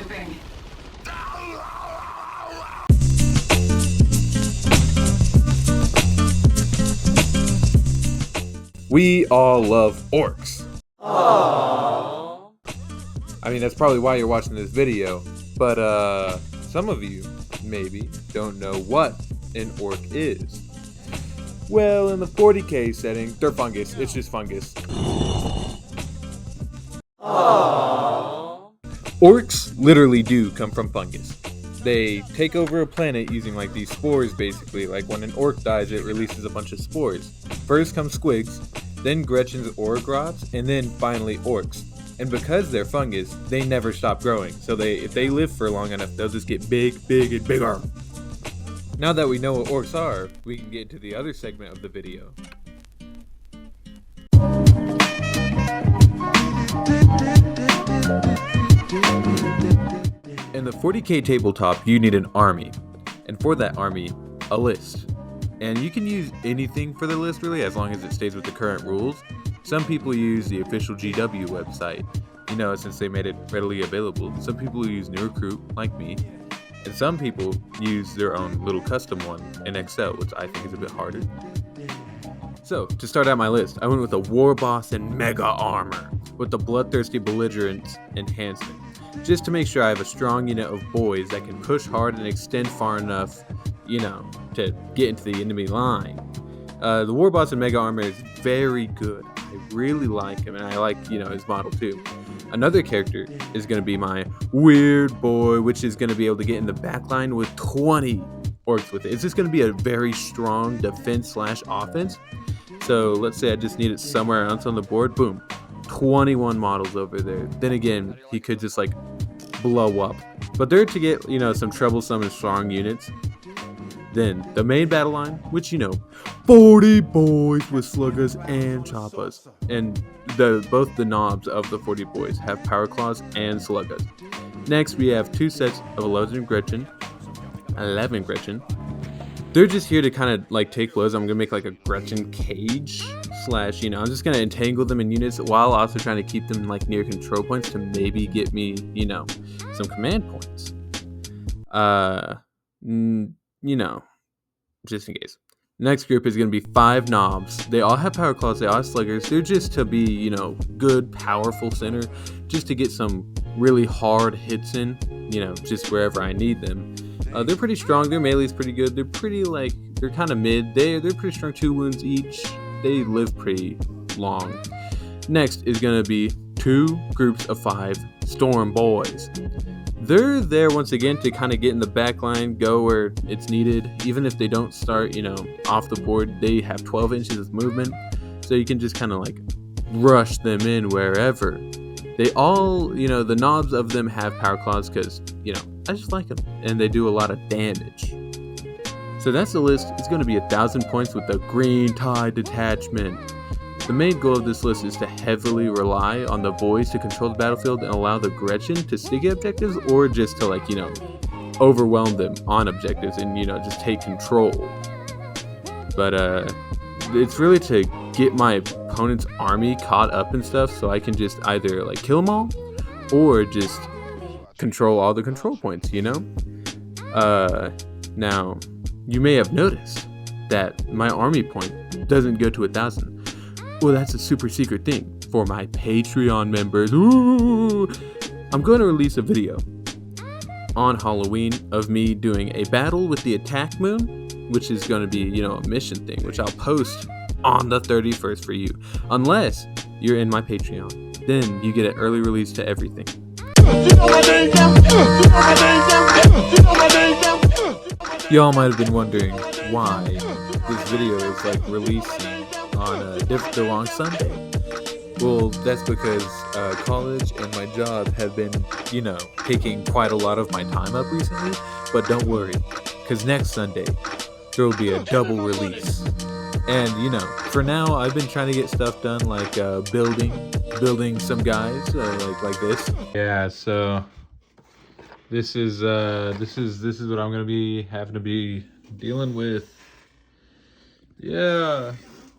Regrouping. We all love orcs. Aww. I mean, that's probably why you're watching this video, but some of you maybe don't know what an orc is. Well, in the 40k setting, they're fungus. It's just fungus. Aww. Orcs literally do come from fungus. They take over a planet using like these spores basically. Like when an orc dies, it releases a bunch of spores. First come squigs, then Gretchen's Orgrots, and then finally orcs. And because they're fungus, they never stop growing. So if they live for long enough, they'll just get big, and bigger. Now that we know what orcs are, we can get into the other segment of the video. In the 40k tabletop, you need an army. And for that army, a list. And you can use anything for the list really, as long as it stays with the current rules. Some people use the official GW website, since they made it readily available. Some people use New Recruit, like me. And some people use their own little custom one in Excel, which I think is a bit harder. So, to start out my list, I went with a War Boss and Mega Armor, with the Bloodthirsty Belligerent enhancement, just to make sure I have a strong unit of boys that can push hard and extend far enough, to get into the enemy line. The War Boss and Mega Armor is very good. I really like him, and I like, his model too. Another character is going to be my Weird Boy, which is going to be able to get in the back line with 20 orcs with it. It's just going to be a very strong defense/offense. So let's say I just need it somewhere else on the board. Boom. 21 models over there. Then again, he could just blow up. But they're to get, some troublesome and strong units. Then the main battle line, which 40 boys with sluggers and choppers. And both the knobs of the 40 boys have power claws and sluggers. Next we have two sets of 11 Gretchen. They're just here to kind of take blows. I'm gonna make a Gretchen cage / I'm just gonna entangle them in units while also trying to keep them near control points to maybe get me some command points. Just in case. Next group is going to be 5 knobs. They all have power claws, they all have sluggers. They're just to be, good, powerful center, just to get some really hard hits in, just wherever I need them. They're pretty strong, their melee's pretty good, they're pretty they're kind of mid, they're pretty strong, 2 wounds each, they live pretty long. Next is going to be 2 groups of 5 storm boys. They're there once again to kind of get in the back line, go where it's needed. Even if they don't start, off the board, they have 12 inches of movement. So you can just kind of rush them in wherever. They all, the knobs of them have power claws because, I just like them. And they do a lot of damage. So that's the list. It's going to be 1,000 points with the Green Tide Detachment. The main goal of this list is to heavily rely on the boys to control the battlefield and allow the Gretchen to stick at objectives, or just to overwhelm them on objectives and just take control. But it's really to get my opponent's army caught up and stuff, so I can just either kill them all or just control all the control points. Now you may have noticed that my army point doesn't go to 1,000. Well, that's a super secret thing for my Patreon members. Ooh! I'm going to release a video on Halloween of me doing a battle with the attack moon, which is going to be, a mission thing, which I'll post on the 31st for you. Unless you're in my Patreon. Then you get an early release to everything. Y'all might have been wondering why this video is releasing on the wrong Sunday. Well, that's because college and my job have been, taking quite a lot of my time up recently. But don't worry, because next Sunday, there will be a double release. And, for now, I've been trying to get stuff done building some guys, like this. Yeah, so this is what I'm going to be having to be dealing with. Yeah.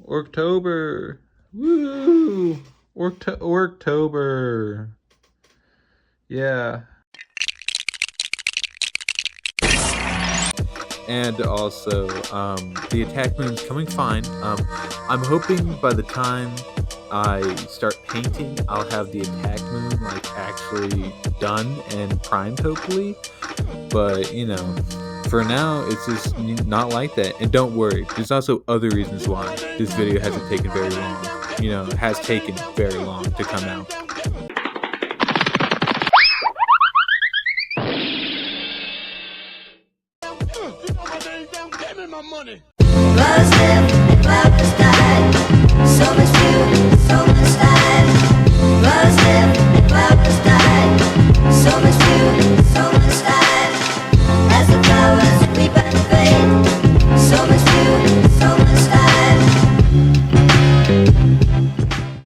ORKTOBER. Woo! ORKTOBER. Yeah. And also, the attack moon's coming fine. I'm hoping by the time I start painting, I'll have the attack moon like actually done and primed, hopefully. But for now, it's just not like that. And don't worry, there's also other reasons why this video hasn't taken very long. It has taken very long to come out.